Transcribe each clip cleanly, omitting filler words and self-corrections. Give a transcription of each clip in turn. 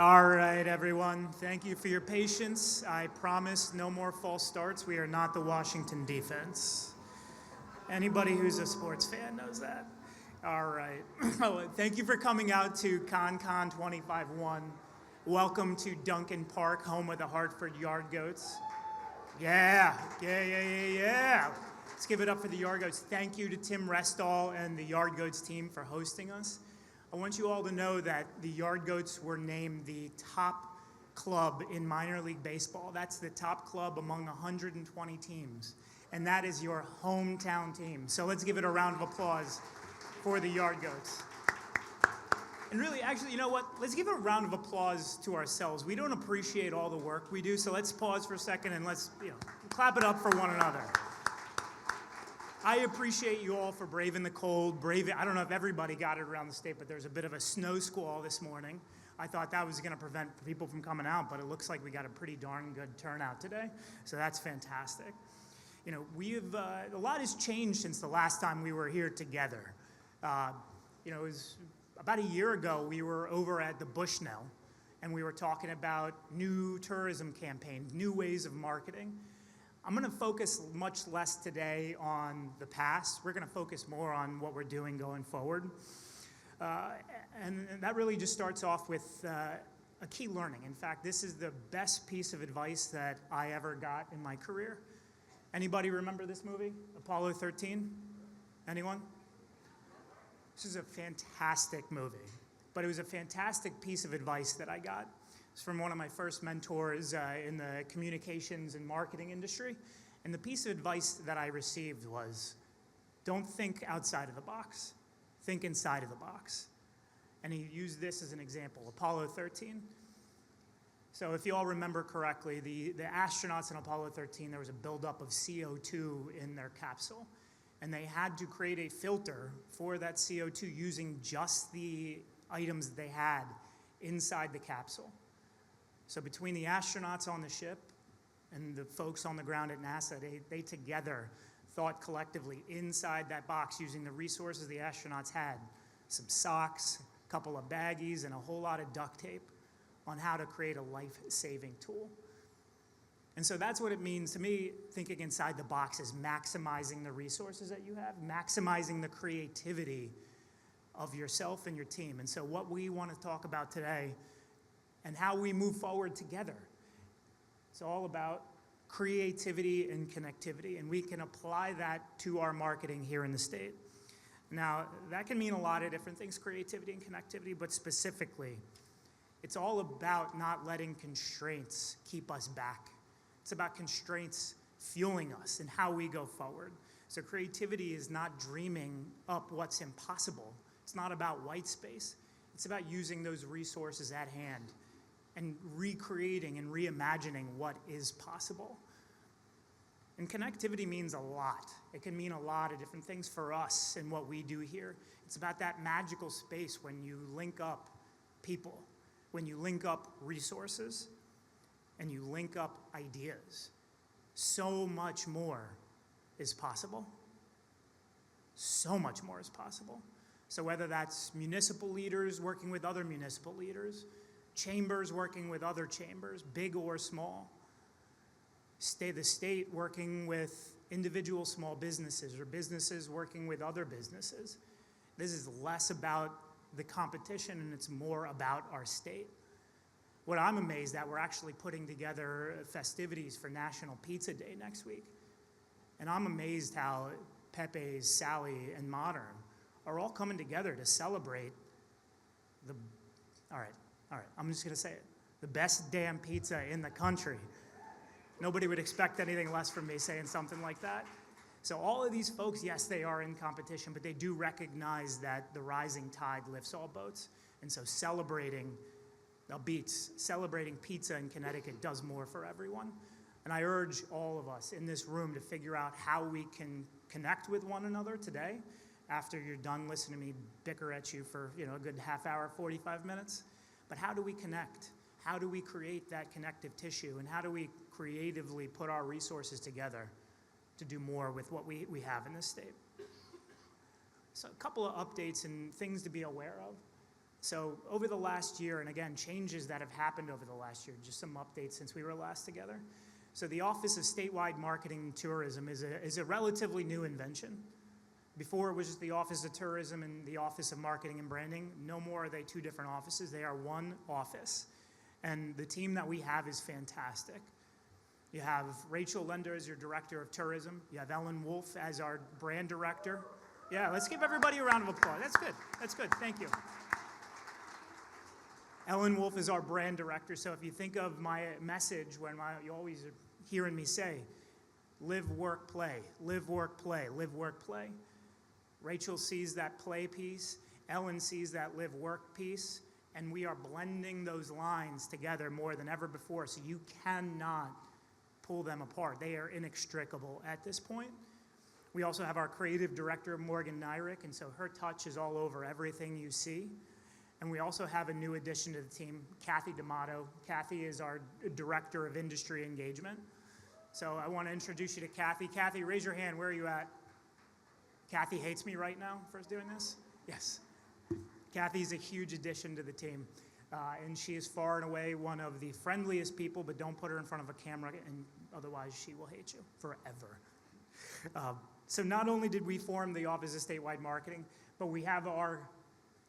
All right, everyone. Thank you for your patience. I promise no more false starts. We are not the Washington defense. Anybody who's a sports fan knows that. All right. Thank you for coming out to ConnCon 25-1. Welcome to Dunkin Park, home of the Hartford Yard Goats. Yeah. Let's give it up for the Yard Goats. Thank you to Tim Restall and the Yard Goats team for hosting us. I want you all to know that the Yard Goats were named the top club in minor league baseball. That's the top club among 120 teams. And that is your hometown team. So let's give it a round of applause for the Yard Goats. And really, actually, you know what? Let's give a round of applause to ourselves. We don't appreciate all the work we do, so let's pause for a second and let's clap it up for one another. I appreciate you all for braving the cold, I don't know if everybody got it around the state, but there's a bit of a snow squall this morning. I thought that was going to prevent people from coming out, but it looks like we got a pretty darn good turnout today, so that's fantastic. You know, a lot has changed since the last time we were here together. It was about a year ago, we were over at the Bushnell, and we were talking about new tourism campaigns, new ways of marketing. I'm going to focus much less today on the past. We're going to focus more on what we're doing going forward. And that really just starts off with a key learning. In fact, this is the best piece of advice that I ever got in my career. Anybody remember this movie, Apollo 13? Anyone? This is a fantastic movie, but it was a fantastic piece of advice that I got. It's from one of my first mentors in the communications and marketing industry. And the piece of advice that I received was, don't think outside of the box, think inside of the box. And he used this as an example, Apollo 13. So if you all remember correctly, the astronauts in Apollo 13, there was a buildup of CO2 in their capsule. And they had to create a filter for that CO2 using just the items that they had inside the capsule. So between the astronauts on the ship and the folks on the ground at NASA, they together thought collectively inside that box using the resources the astronauts had, some socks, a couple of baggies, and a whole lot of duct tape on how to create a life-saving tool. And so that's what it means to me. Thinking inside the box is maximizing the resources that you have, maximizing the creativity of yourself and your team. And so what we want to talk about today and how we move forward together. It's all about creativity and connectivity, and we can apply that to our marketing here in the state. Now, that can mean a lot of different things, creativity and connectivity, but specifically, it's all about not letting constraints keep us back. It's about constraints fueling us and how we go forward. So creativity is not dreaming up what's impossible. It's not about white space. It's about using those resources at hand and recreating and reimagining what is possible. And connectivity means a lot. It can mean a lot of different things for us and what we do here. It's about that magical space when you link up people, when you link up resources, and you link up ideas. So much more is possible. So much more is possible. So whether that's municipal leaders working with other municipal leaders, chambers working with other chambers, big or small, the state working with individual small businesses or businesses working with other businesses. This is less about the competition and it's more about our state. What I'm amazed at, we're actually putting together festivities for National Pizza Day next week. And I'm amazed how Pepe's, Sally, and Modern are all coming together to celebrate all right, I'm just going to say it, the best damn pizza in the country. Nobody would expect anything less from me saying something like that. So all of these folks, yes, they are in competition, but they do recognize that the rising tide lifts all boats. And so celebrating pizza in Connecticut does more for everyone. And I urge all of us in this room to figure out how we can connect with one another today after you're done listening to me bicker at you for a good half hour, 45 minutes. But how do we connect? How do we create that connective tissue? And how do we creatively put our resources together to do more with what we have in this state? So a couple of updates and things to be aware of. So over the last year, and again, changes that have happened over the last year, just some updates since we were last together. So the Office of Statewide Marketing and Tourism is a relatively new invention. Before it was just the Office of Tourism and the Office of Marketing and Branding. No more are they two different offices. They are one office. And the team that we have is fantastic. You have Rachel Lender as your Director of Tourism. You have Ellen Wolf as our Brand Director. Yeah, let's give everybody a round of applause. That's good. That's good. Thank you. Ellen Wolf is our Brand Director. So if you think of my message when you always are hearing me say, live, work, play, live, work, play, live, work, play. Rachel sees that play piece. Ellen sees that live, work piece. And we are blending those lines together more than ever before. So you cannot pull them apart. They are inextricable at this point. We also have our creative director, Morgan Nyrick, and so her touch is all over everything you see. And we also have a new addition to the team, Kathy D'Amato. Kathy is our Director of Industry Engagement. So I want to introduce you to Kathy. Kathy, raise your hand. Where are you at? Kathy hates me right now for doing this? Yes. Kathy's a huge addition to the team. And she is far and away one of the friendliest people, but don't put her in front of a camera, and otherwise she will hate you forever. So not only did we form the Office of Statewide Marketing, but we have our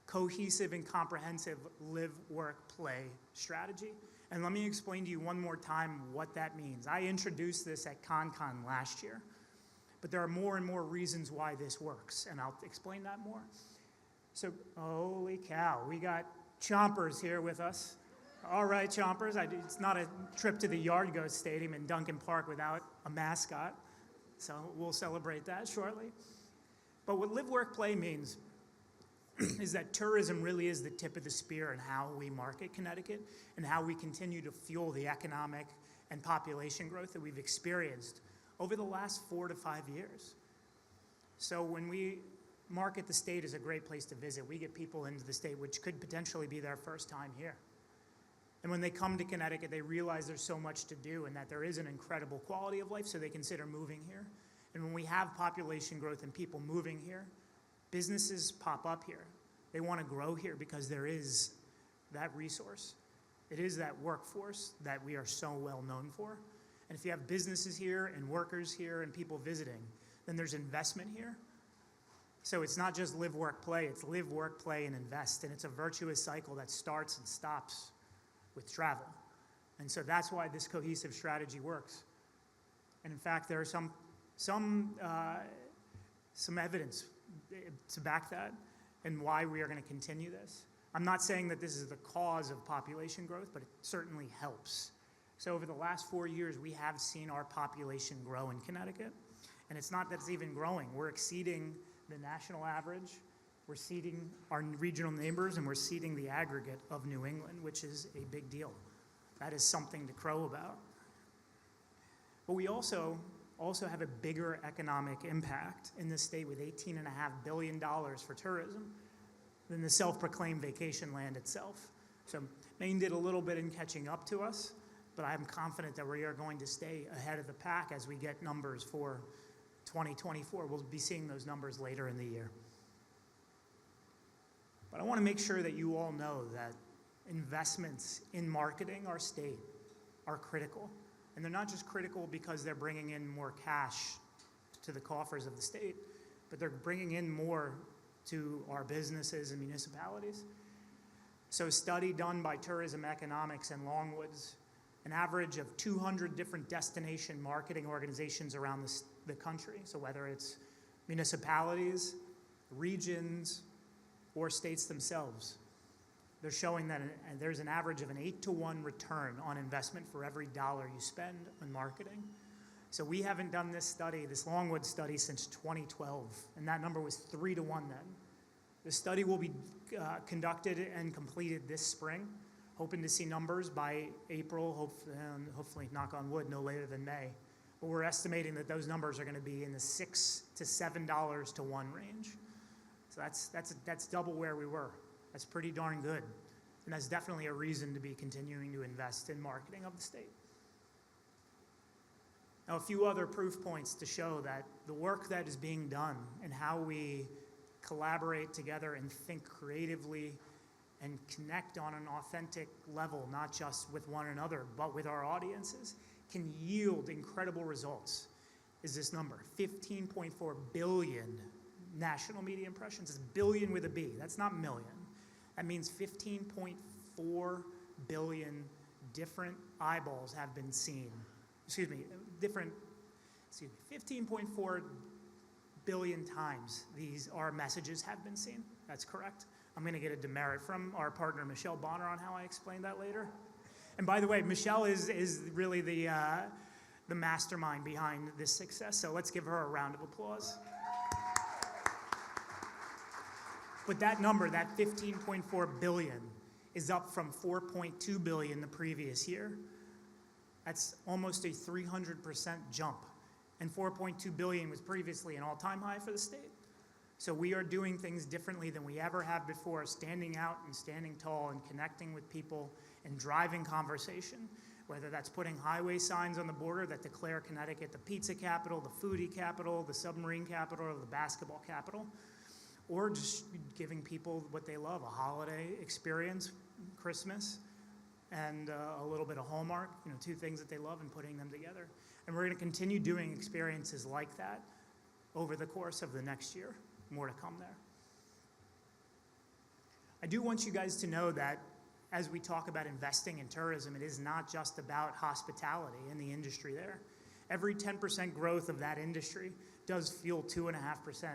cohesive and comprehensive live, work, play strategy. And let me explain to you one more time what that means. I introduced this at ConnCon last year, but there are more and more reasons why this works, and I'll explain that more. So, holy cow, we got Chompers here with us. All right, Chompers, it's not a trip to the Yard Goats Stadium in Dunkin Park without a mascot, so we'll celebrate that shortly. But what live, work, play means is that tourism really is the tip of the spear in how we market Connecticut and how we continue to fuel the economic and population growth that we've experienced over the last 4 to 5 years. So when we market the state as a great place to visit, we get people into the state which could potentially be their first time here. And when they come to Connecticut, they realize there's so much to do and that there is an incredible quality of life, so they consider moving here. And when we have population growth and people moving here, businesses pop up here. They want to grow here because there is that resource. It is that workforce that we are so well known for. And if you have businesses here and workers here and people visiting, then there's investment here. So it's not just live, work, play. It's live, work, play, and invest. And it's a virtuous cycle that starts and stops with travel. And so that's why this cohesive strategy works. And in fact, there are some evidence to back that and why we are going to continue this. I'm not saying that this is the cause of population growth, but it certainly helps. So over the last 4 years, we have seen our population grow in Connecticut. And it's not that it's even growing. We're exceeding the national average. We're exceeding our regional neighbors, and we're exceeding the aggregate of New England, which is a big deal. That is something to crow about. But we also have a bigger economic impact in this state with $18.5 billion for tourism than the self-proclaimed vacation land itself. So Maine did a little bit in catching up to us, but I'm confident that we are going to stay ahead of the pack as we get numbers for 2024. We'll be seeing those numbers later in the year. But I want to make sure that you all know that investments in marketing our state are critical. And they're not just critical because they're bringing in more cash to the coffers of the state, but they're bringing in more to our businesses and municipalities. So a study done by Tourism Economics and Longwoods, an average of 200 different destination marketing organizations around the country. So whether it's municipalities, regions, or states themselves, they're showing that there's an average of an 8-to-1 return on investment for every dollar you spend on marketing. So we haven't done this study, this Longwood study, since 2012, and that number was 3-to-1 then. The study will be conducted and completed this spring, hoping to see numbers by April, hopefully, knock on wood, no later than May. But we're estimating that those numbers are going to be in the $6 to $7 to 1 range. So that's double where we were. That's pretty darn good. And that's definitely a reason to be continuing to invest in marketing of the state. Now, a few other proof points to show that the work that is being done and how we collaborate together and think creatively and connect on an authentic level, not just with one another, but with our audiences, can yield incredible results. Is this number, 15.4 billion national media impressions. It's billion with a B, that's not million. That means 15.4 billion different eyeballs have been seen. 15.4 billion times our messages have been seen. That's correct. I'm going to get a demerit from our partner Michelle Bonner on how I explain that later. And by the way, Michelle is really the mastermind behind this success, so let's give her a round of applause. But that number, that 15.4 billion, is up from 4.2 billion the previous year. That's almost a 300% jump. And 4.2 billion was previously an all-time high for the state. So we are doing things differently than we ever have before, standing out and standing tall and connecting with people and driving conversation, whether that's putting highway signs on the border that declare Connecticut the pizza capital, the foodie capital, the submarine capital, or the basketball capital, or just giving people what they love, a holiday experience, Christmas, and a little bit of Hallmark, two things that they love, and putting them together. And we're going to continue doing experiences like that over the course of the next year. More to come there. I do want you guys to know that as we talk about investing in tourism, it is not just about hospitality and the industry there. Every 10% growth of that industry does fuel 2.5%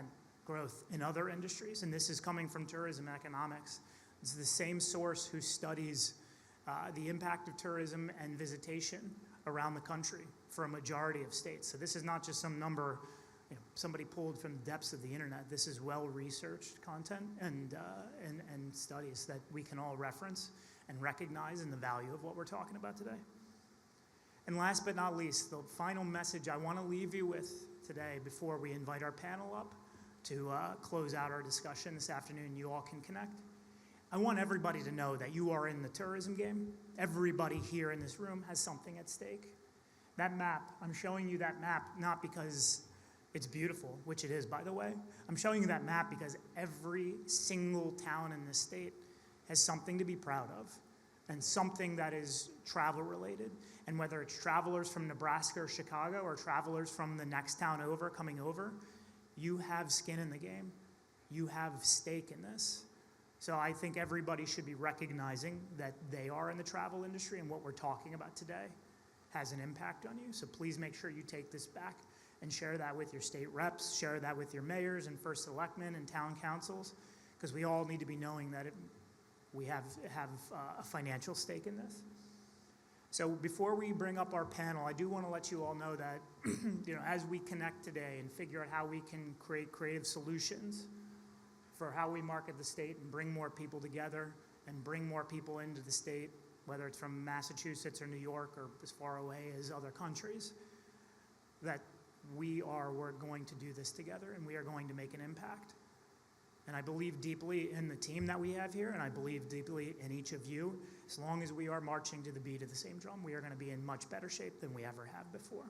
growth in other industries, and this is coming from tourism economics. It's the same source who studies the impact of tourism and visitation around the country for a majority of states. So this is not just some number somebody pulled from the depths of the internet. This is well-researched content and studies that we can all reference and recognize in the value of what we're talking about today. And last but not least, the final message I want to leave you with today before we invite our panel up to close out our discussion this afternoon, you all can connect. I want everybody to know that you are in the tourism game. Everybody here in this room has something at stake. That map, I'm showing you that map not because it's beautiful, which it is, by the way. I'm showing you that map because every single town in this state has something to be proud of and something that is travel related. And whether it's travelers from Nebraska or Chicago or travelers from the next town over coming over, you have skin in the game. You have stake in this. So I think everybody should be recognizing that they are in the travel industry and what we're talking about today has an impact on you. So please make sure you take this back and share that with your state reps, share that with your mayors and first selectmen and town councils, because we all need to be knowing that we have a financial stake in this. So before we bring up our panel, I do want to let you all know that as we connect today and figure out how we can create creative solutions for how we market the state and bring more people together and bring more people into the state, whether it's from Massachusetts or New York or as far away as other countries, that we're going to do this together and we are going to make an impact. And I believe deeply in the team that we have here, and I believe deeply in each of you. As long as we are marching to the beat of the same drum, we are going to be in much better shape than we ever have before.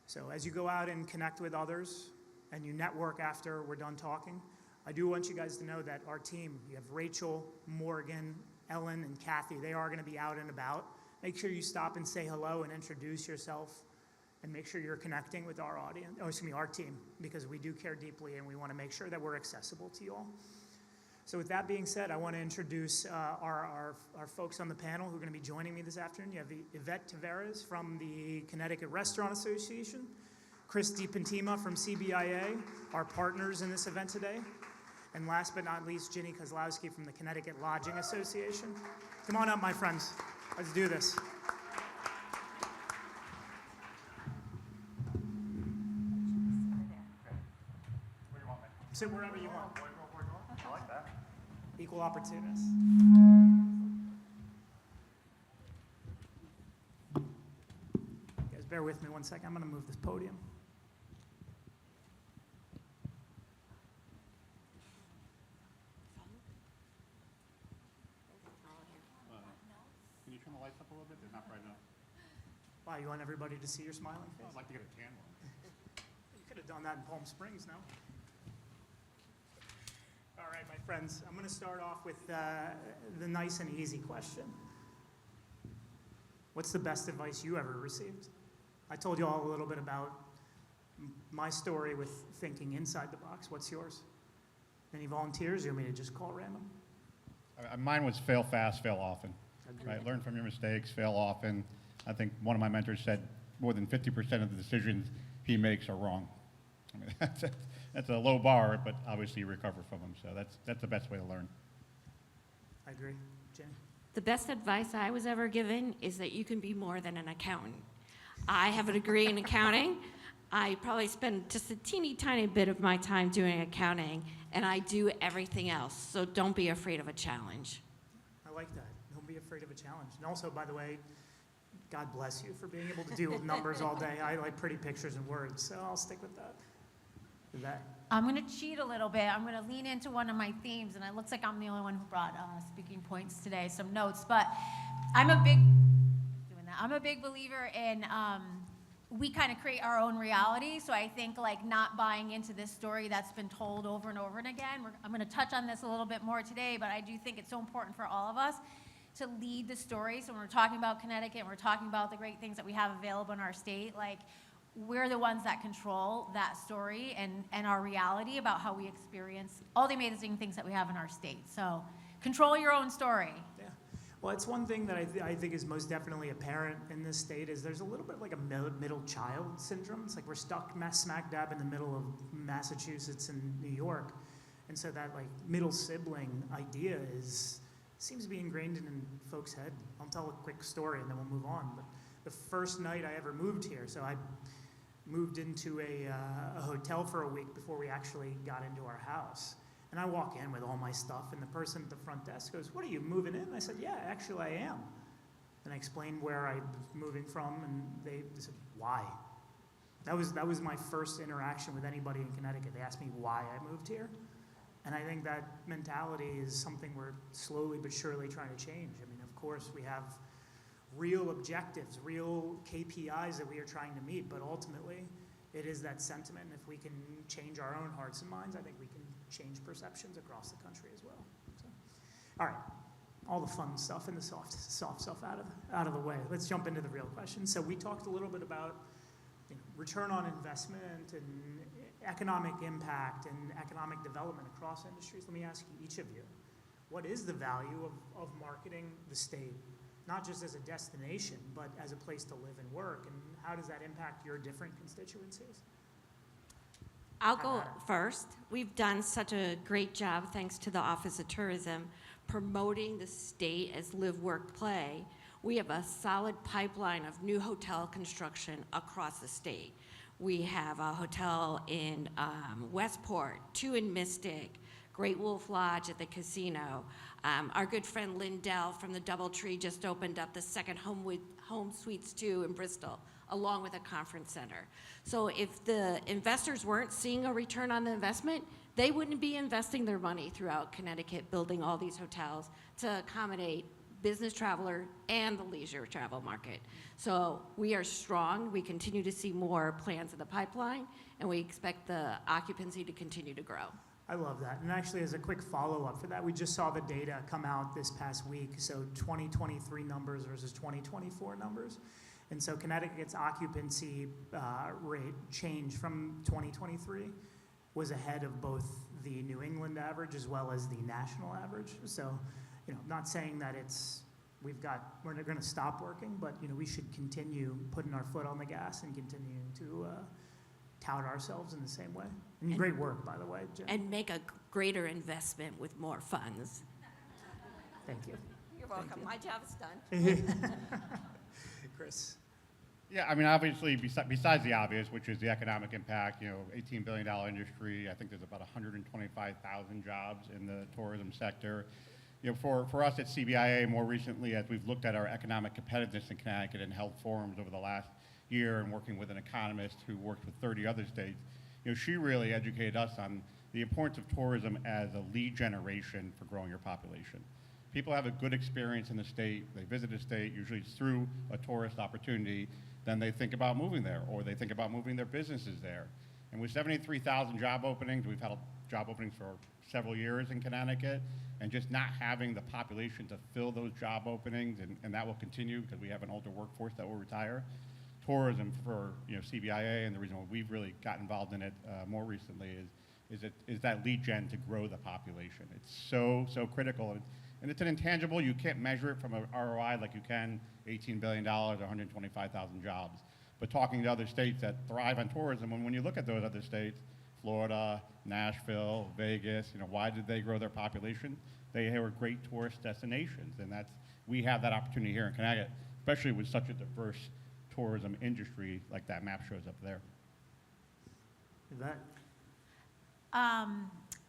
So as you go out and connect with others and you network after we're done talking, I do want you guys to know that our team, you have Rachel, Morgan, Ellen, and Kathy, they are going to be out and about. Make sure you stop and say hello and introduce yourself. And make sure you're connecting with our audience, our team, because we do care deeply and we want to make sure that we're accessible to you all. So with that being said, I want to introduce our folks on the panel who are going to be joining me this afternoon. You have Yvette Tavares from the Connecticut Restaurant Association, Chris DiPentima from CBIA, our partners in this event today, and last but not least, Ginny Kozlowski from the Connecticut Lodging Association. Come on up, my friends. Let's do this. Sit wherever you want. I like that. Equal opportunists. Guys, bear with me one second. I'm going to move this podium. Can you turn the lights up a little bit? They're not bright enough. Wow, you want everybody to see your smiling face? I'd like to get a tan one. You could have done that in Palm Springs, no? All right, my friends, I'm going to start off with the nice and easy question. What's the best advice you ever received? I told you all a little bit about my story with thinking inside the box. What's yours? Any volunteers? Or you want me to just call random? Mine was fail fast, fail often. Agreed. Right? Learn from your mistakes, fail often. I think one of my mentors said more than 50% of the decisions he makes are wrong. I mean, that's a low bar, but obviously you recover from them. So that's the best way to learn. I agree. Ginny? The best advice I was ever given is that you can be more than an accountant. I have a degree in accounting. I probably spend just a teeny tiny bit of my time doing accounting, and I do everything else. So don't be afraid of a challenge. I like that. Don't be afraid of a challenge. And also, by the way, God bless you for being able to deal with numbers all day. I like pretty pictures and words, so I'll stick with that. Yvette? I'm going to cheat a little bit. I'm going to lean into one of my themes, and it looks like I'm the only one who brought speaking points today, some notes. But I'm a big believer in we kind of create our own reality. So I think like not buying into this story that's been told over and over and again. I'm going to touch on this a little bit more today, but I do think it's so important for all of us to lead the story. So when we're talking about Connecticut, and we're talking about the great things that we have available in our state, like we're the ones that control that story and our reality about how we experience all the amazing things that we have in our state. So control your own story. Yeah. Well, it's one thing that I think is most definitely apparent in this state is there's a little bit like a middle child syndrome. It's like we're stuck smack dab in the middle of Massachusetts and New York. And so that like middle sibling idea seems to be ingrained in folks' head. I'll tell a quick story and then we'll move on. But the first night I ever moved here, so I moved into a hotel for a week before we actually got into our house. And I walk in with all my stuff, and the person at the front desk goes, "What, are you moving in?" And I said, "Yeah, actually I am." And I explained where I was moving from, and they said, "Why?" That was my first interaction with anybody in Connecticut. They asked me why I moved here. And I think that mentality is something we're slowly but surely trying to change. I mean, of course, we have real objectives, real KPIs that we are trying to meet, but ultimately, it is that sentiment. And if we can change our own hearts and minds, I think we can change perceptions across the country as well. So, all right, all the fun stuff and the soft stuff out of the way. Let's jump into the real questions. So we talked a little bit about return on investment and economic impact and economic development across industries. Let me ask each of you, what is the value of marketing the state, not just as a destination, but as a place to live and work, and how does that impact your different constituencies? I'll go first. We've done such a great job, thanks to the Office of Tourism, promoting the state as live, work, play. We have a solid pipeline of new hotel construction across the state. We have a hotel in Westport, 2 in Mystic, Great Wolf Lodge at the casino. Our good friend Lindell from the DoubleTree just opened up the second Home Suites 2 in Bristol, along with a conference center. So if the investors weren't seeing a return on the investment, they wouldn't be investing their money throughout Connecticut, building all these hotels to accommodate business traveler and the leisure travel market. So we are strong. We continue to see more plans in the pipeline, and we expect the occupancy to continue to grow. I love that. And actually, as a quick follow-up for that, we just saw the data come out this past week, so 2023 numbers versus 2024 numbers. And so Connecticut's occupancy rate change from 2023 was ahead of both the New England average as well as the national average. So, not saying that we're going to stop working, but we should continue putting our foot on the gas and continuing to tout ourselves in the same way. And great work, by the way, Jen. And make a greater investment with more funds. Thank you. You're welcome. My job is done. Chris. Yeah, I mean, obviously, besides the obvious, which is the economic impact, $18 billion industry, I think there's about 125,000 jobs in the tourism sector. For us at CBIA, more recently, as we've looked at our economic competitiveness in Connecticut and held forums over the last year and working with an economist who worked with 30 other states, she really educated us on the importance of tourism as a lead generation for growing your population. People have a good experience in the state, they visit the state, usually it's through a tourist opportunity, then they think about moving there, or they think about moving their businesses there. And with 73,000 job openings, we've had job openings for several years in Connecticut, and just not having the population to fill those job openings, and that will continue because we have an older workforce that will retire. Tourism for CBIA, and the reason why we've really got involved in it more recently is that lead gen to grow the population. It's so critical, and it's an intangible. You can't measure it from an ROI like you can $18 billion or 125,000 jobs. But talking to other states that thrive on tourism, and when you look at those other states, Florida, Nashville, Vegas, why did they grow their population? They were great tourist destinations, and we have that opportunity here in Connecticut, especially with such a diverse tourism industry like that map shows up there. Yvette?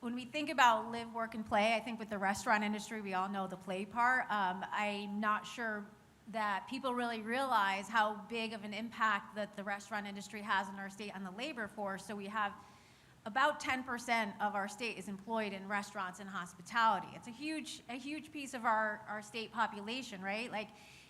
When we think about live, work, and play, I think with the restaurant industry, we all know the play part. I'm not sure that people really realize how big of an impact that the restaurant industry has in our state on the labor force. So we have about 10% of our state is employed in restaurants and hospitality. It's a huge piece of our state population, right?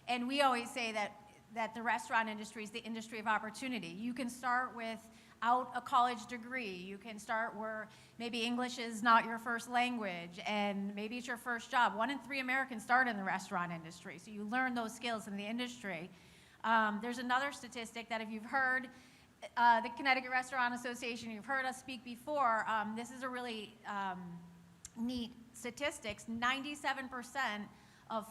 And we always say that the restaurant industry is the industry of opportunity. You can start without a college degree. You can start where maybe English is not your first language, and maybe it's your first job. 1 in 3 Americans start in the restaurant industry, so you learn those skills in the industry. There's another statistic that if you've heard the Connecticut Restaurant Association, you've heard us speak before, this is a really neat statistics. 97% of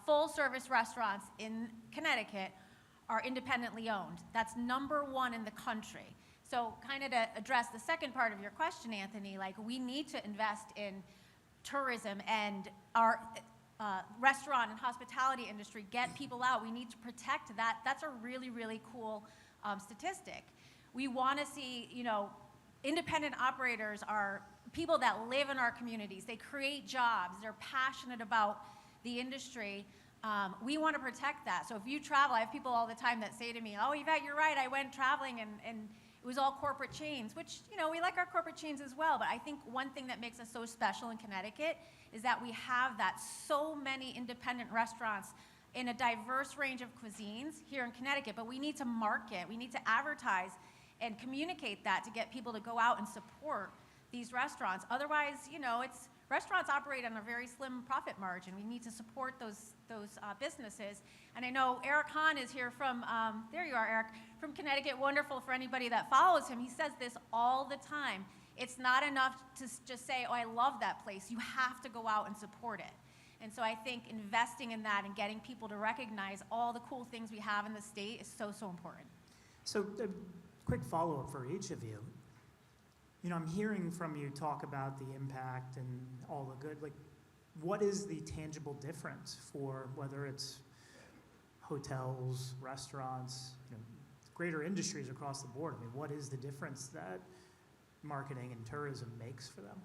full-service restaurants in Connecticut are independently owned. That's #1 in the country. So kind of to address the second part of your question, Anthony, we need to invest in tourism and our restaurant and hospitality industry, get people out. We need to protect that. That's a really, really cool statistic. We want to see, independent operators are people that live in our communities. They create jobs. They're passionate about the industry. We want to protect that. So if you travel, I have people all the time that say to me, "Oh, Yvette, you're right. I went traveling and it was all corporate chains," which, we like our corporate chains as well. But I think one thing that makes us so special in Connecticut is that we have so many independent restaurants in a diverse range of cuisines here in Connecticut. But we need to market, we need to advertise and communicate that to get people to go out and support these restaurants. Otherwise, restaurants operate on a very slim profit margin. We need to support those businesses. And I know Eric Hahn is here from, there you are, Eric, from Connecticut. Wonderful for anybody that follows him. He says this all the time. It's not enough to just say, "Oh, I love that place." You have to go out and support it. And so I think investing in that and getting people to recognize all the cool things we have in the state is so, so important. So a quick follow-up for each of you. I'm hearing from you talk about the impact and all the good. What is the tangible difference for whether it's hotels, restaurants, greater industries across the board? What is the difference that marketing and tourism makes for them?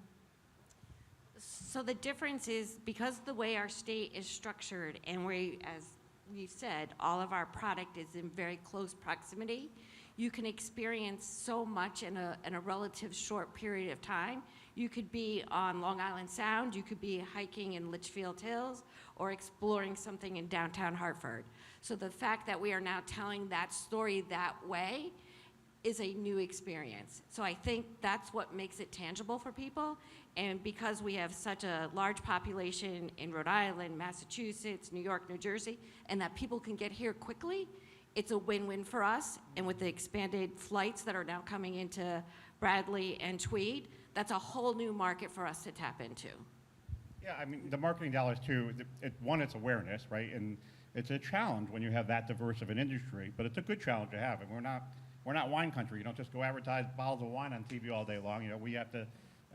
So the difference is because the way our state is structured, and as we said, all of our product is in very close proximity, you can experience so much in a relative short period of time. You could be on Long Island Sound, you could be hiking in Litchfield Hills, or exploring something in downtown Hartford. So the fact that we are now telling that story that way is a new experience. So I think that's what makes it tangible for people. And because we have such a large population in Rhode Island, Massachusetts, New York, New Jersey, and that people can get here quickly, it's a win-win for us. And with the expanded flights that are now coming into Bradley and Tweed, that's a whole new market for us to tap into. Yeah, the marketing dollars too, it's awareness, right? And it's a challenge when you have that diverse of an industry, but it's a good challenge to have. And we're not wine country. You don't just go advertise bottles of wine on TV all day long. We have to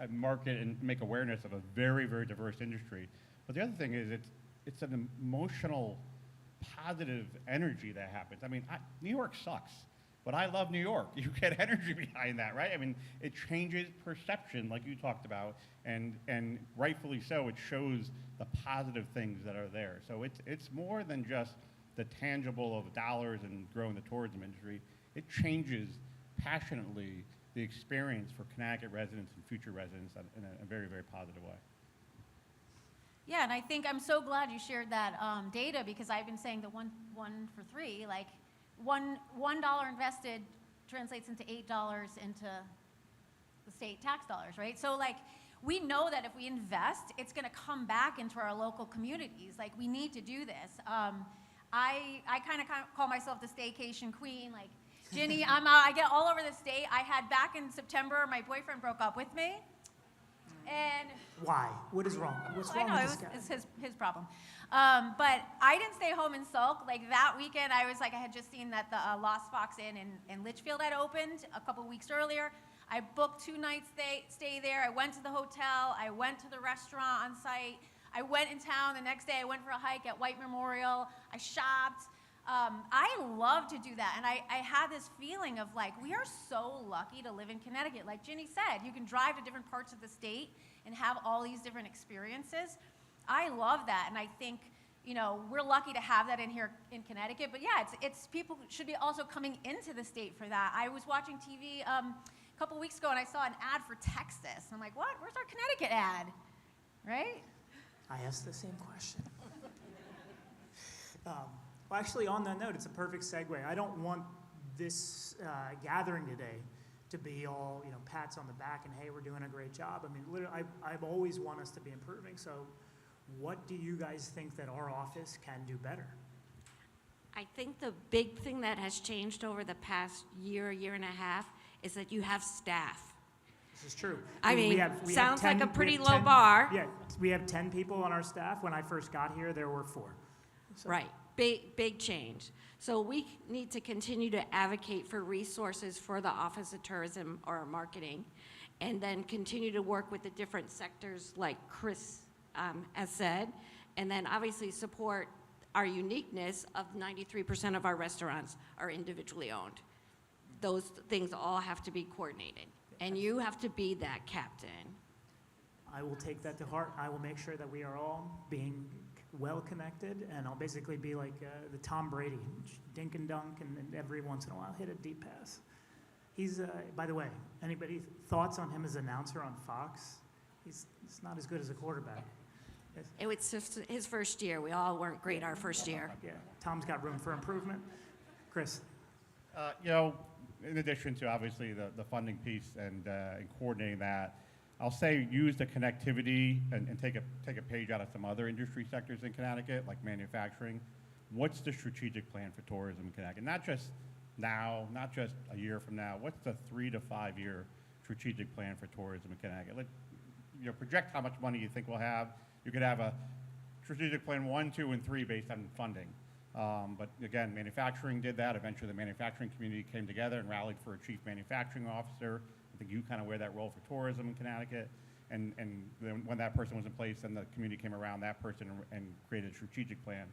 market and make awareness of a very, very diverse industry. But the other thing is it's an emotional, positive energy that happens. New York sucks, but I love New York. You get energy behind that, right? It changes perception, like you talked about, and rightfully so. It shows the positive things that are there. So it's more than just the tangible of dollars and growing the tourism industry. It changes passionately the experience for Connecticut residents and future residents in a very, very positive way. Yeah, and I think I'm so glad you shared that data, because I've been saying the one for three, $1 invested translates into $8 into the state tax dollars, right? So like, we know that if we invest, it's gonna come back into our local communities. Like, we need to do this. I kind of call myself the staycation queen. Like, Ginny, I get all over the state. I had back in September, my boyfriend broke up with me. And Why? What is wrong? What's I wrong know, with this guy? it's his problem. But I didn't stay home and sulk. Like, that weekend, I had just seen that the Lost Fox Inn in Litchfield had opened a couple weeks earlier. I booked 2 nights stay there. I went to the hotel. I went to the restaurant on site. I went in town the next day. I went for a hike at White Memorial. I shopped. I love to do that. And I had this feeling of like, we are so lucky to live in Connecticut. Like Ginny said, you can drive to different parts of the state and have all these different experiences. I love that. And I think, we're lucky to have that in here in Connecticut. But yeah, it's people should be also coming into the state for that. I was watching TV a couple weeks ago and I saw an ad for Texas. I'm like, what? Where's our Connecticut ad? Right? I asked the same question. Well, actually, on that note, it's a perfect segue. I don't want this gathering today to be all, pats on the back and, hey, we're doing a great job. I mean, literally, I've always want us to be improving. So what do you guys think that our office can do better? I think the big thing that has changed over the past year and a half is that you have staff. This is true. I mean, we have sounds 10 like a pretty we have low 10 bar. Yeah, we have 10 people on our staff. When I first got here, there were 4. So. Right, big change. So we need to continue to advocate for resources for the Office of Tourism or Marketing, and then continue to work with the different sectors like Chris has said, and then obviously support our uniqueness of 93% of our restaurants are individually owned. Those things all have to be coordinated, and you have to be that captain. I will take that to heart. I will make sure that we are all being well connected, and I'll basically be like the Tom Brady, dink and dunk, and every once in a while hit a deep pass. He's, by the way, anybody thoughts on him as announcer on Fox? He's not as good as a quarterback. It was just his first year. We all weren't great our first year. Yeah, Tom's got room for improvement. Chris? In addition to obviously the funding piece and coordinating that, I'll say use the connectivity and take a page out of some other industry sectors in Connecticut, like manufacturing. What's the strategic plan for tourism in Connecticut? Not just now, not just a year from now. What's the 3 to 5 year strategic plan for tourism in Connecticut? Project how much money you think we'll have. You could have a strategic plan 1, 2, and 3 based on funding. But again, manufacturing did that. Eventually, the manufacturing community came together and rallied for a chief manufacturing officer. I think you kind of wear that role for tourism in Connecticut. And then when that person was in place, then the community came around that person and created a strategic plan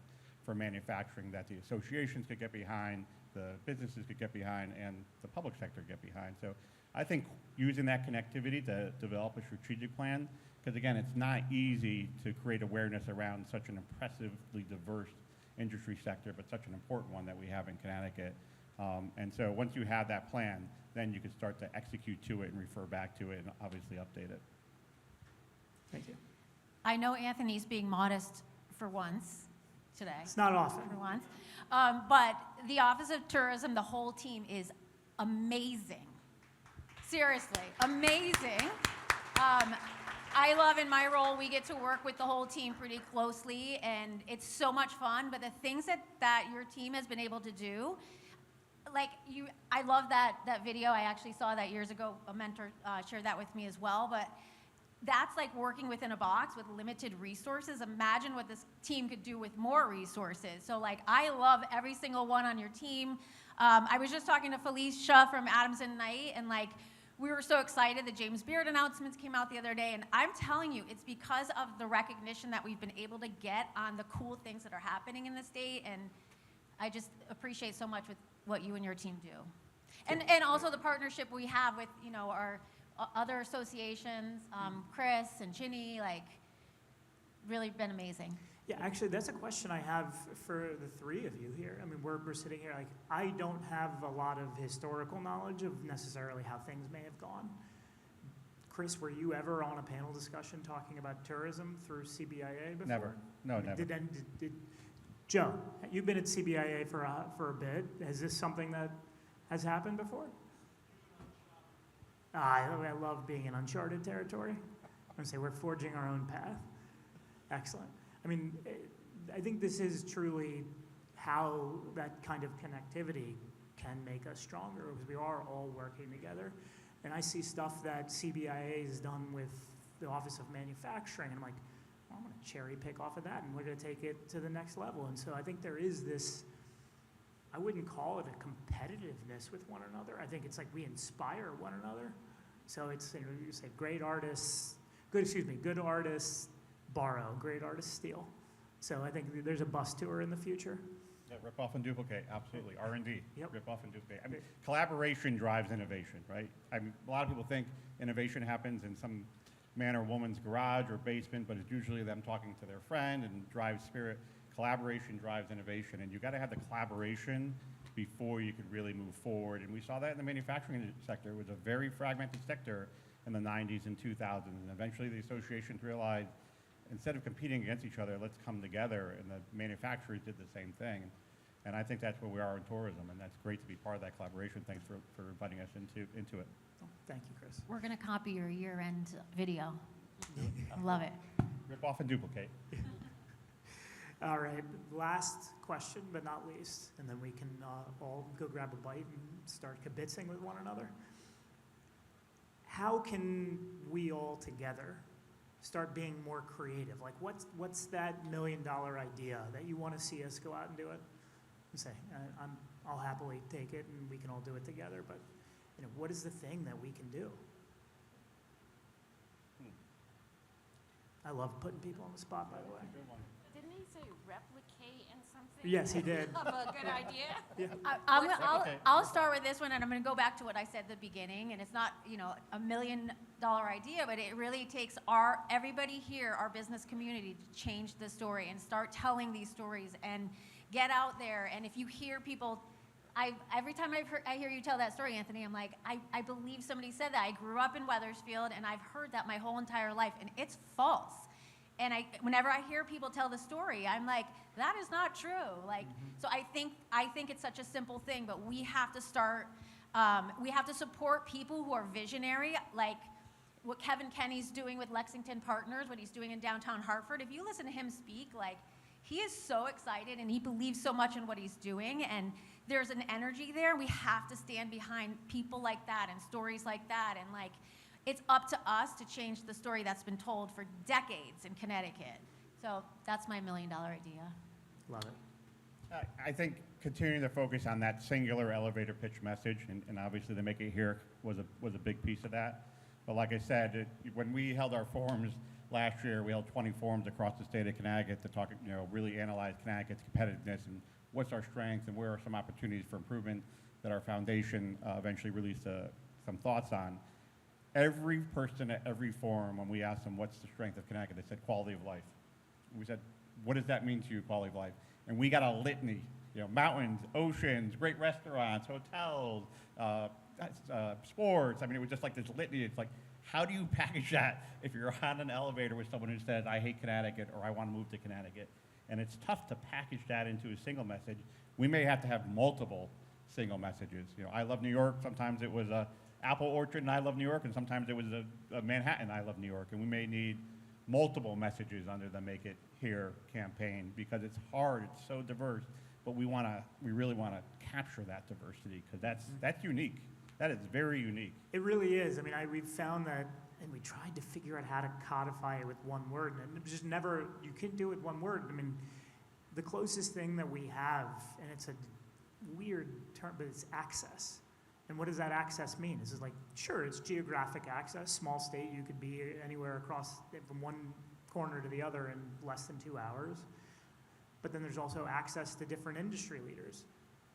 for manufacturing that the associations could get behind, the businesses could get behind, and the public sector get behind. So I think using that connectivity to develop a strategic plan, because again, it's not easy to create awareness around such an impressively diverse industry sector, but such an important one that we have in Connecticut. And so once you have that plan, then you can start to execute to it and refer back to it and obviously update it. Thank you. I know Anthony's being modest for once today. It's not often. For once. But the Office of Tourism, the whole team is amazing. Seriously, amazing. I love in my role, we get to work with the whole team pretty closely, and it's so much fun. But the things that your team has been able to do, I love that video. I actually saw that years ago. A mentor shared that with me as well. But that's like working within a box with limited resources. Imagine what this team could do with more resources. So I love every single one on your team. I was just talking to Felicia from Adams and Knight, and we were so excited. The James Beard announcements came out the other day, and I'm telling you, it's because of the recognition that we've been able to get on the cool things that are happening in the state, and I just appreciate so much with what you and your team do. And also the partnership we have with, our other associations, Chris and Ginny, really been amazing. Yeah, actually, that's a question I have for the 3 of you here. I mean, we're sitting here, I don't have a lot of historical knowledge of necessarily how things may have gone. Chris, were you ever on a panel discussion talking about tourism through CBIA before? Never. No, never. Did Joe, you've been at CBIA for a bit. Is this something that has happened before? I love being in uncharted territory. I'm gonna say we're forging our own path. Excellent. I mean, I think this is truly how that kind of connectivity can make us stronger, because we are all working together. And I see stuff that CBIA has done with the Office of Manufacturing, and I'm like, well, I'm gonna cherry pick off of that, and we're gonna take it to the next level. And so I think there is this, I wouldn't call it a competitiveness with one another. I think it's like we inspire one another. So it's, you say good artists borrow, great artists steal. So I think there's a bus tour in the future. Yeah, rip off and duplicate, absolutely. R&D, Yep. rip off and duplicate. I mean, collaboration drives innovation, right? I mean, a lot of people think innovation happens in some man or woman's garage or basement, but it's usually them talking to their friend and drives spirit. Collaboration drives innovation, and you got to have the collaboration before you could really move forward. And we saw that in the manufacturing sector. It was a very fragmented sector in the 90s and 2000s, and eventually the associations realized, instead of competing against each other, let's come together, and the manufacturers did the same thing. And I think that's where we are in tourism, and that's great to be part of that collaboration. Thanks for inviting us into it. Oh, thank you, Chris. We're going to copy your year-end video. Love it. Rip off and duplicate. All right, last question, but not least, and then we can all go grab a bite and start kibitzing with one another. How can we all together start being more creative? Like, what's that $1 million idea that you want to see us go out and do it? And say, I'll happily take it, and we can all do it together. But what is the thing that we can do? I love putting people on the spot, by the way. Didn't he say replicate and something? Yes, he did. Of a good idea? Yeah. I'll start with this one, and I'm going to go back to what I said at the beginning. And it's not, a $1 million idea, but it really takes everybody here, our business community, to change the story and start telling these stories and get out there. And if you hear people, every time I hear you tell that story, Anthony, I'm like, I believe somebody said that. I grew up in Wethersfield, and I've heard that my whole entire life, and it's false. And whenever I hear people tell the story, I'm like, that is not true. So I think it's such a simple thing, but we have to start, we have to support people who are visionary, like what Kevin Kenny's doing with Lexington Partners, what he's doing in downtown Hartford. If you listen to him speak, he is so excited, and he believes so much in what he's doing, and there's an energy there. We have to stand behind people like that and stories like that, and it's up to us to change the story that's been told for decades in Connecticut. So that's my $1 million idea. Love it. I think continuing to focus on that singular elevator pitch message, and obviously the Make It Here was a big piece of that. But like I said, when we held our forums last year, we held 20 forums across the state of Connecticut to talk, really analyze Connecticut's competitiveness and what's our strengths and where are some opportunities for improvement that our foundation eventually released some thoughts on. Every person at every forum, when we asked them what's the strength of Connecticut, they said quality of life. We said, what does that mean to you, quality of life? And we got a litany, mountains, oceans, great restaurants, hotels, sports. I mean, it was just like this litany. It's like, how do you package that if you're on an elevator with someone who says, I hate Connecticut or I want to move to Connecticut? And it's tough to package that into a single message. We may have to have multiple single messages. I love New York. Sometimes it was a Apple Orchard and I love New York, and sometimes it was a Manhattan, I love New York. And we may need multiple messages under the Make It Here campaign, because it's hard, it's so diverse, but we really want to capture that diversity, because that's unique. That is very unique. It really is. I mean, we've found that, and we tried to figure out how to codify it with one word, and it just never, you can't do it with one word. I mean, the closest thing that we have, and it's a weird term, but it's access. And what does that access mean? Is it sure, it's geographic access, small state, you could be anywhere across from one corner to the other in less than 2 hours. But then there's also access to different industry leaders.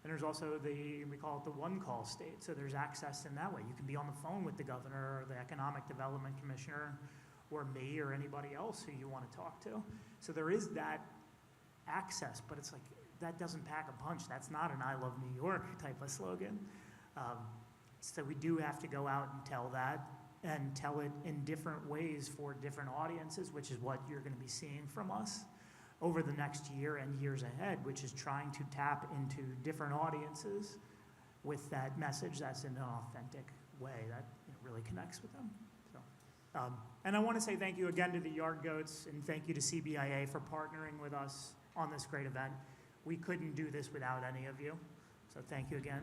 And there's also we call it the one-call state. So there's access in that way. You can be on the phone with the governor or the economic development commissioner or me or anybody else who you want to talk to. So there is that access, but it's that doesn't pack a punch. That's not an I love New York type of slogan. So we do have to go out and tell that, and tell it in different ways for different audiences, which is what you're going to be seeing from us over the next year and years ahead, which is trying to tap into different audiences with that message that's in an authentic way that really connects with them. So, and I want to say thank you again to the Yard Goats, and thank you to CBIA for partnering with us on this great event. We couldn't do this without any of you, so thank you again.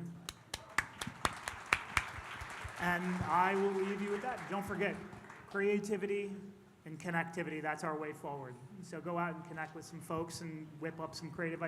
And I will leave you with that. Don't forget, creativity and connectivity, that's our way forward. So go out and connect with some folks and whip up some creative ideas.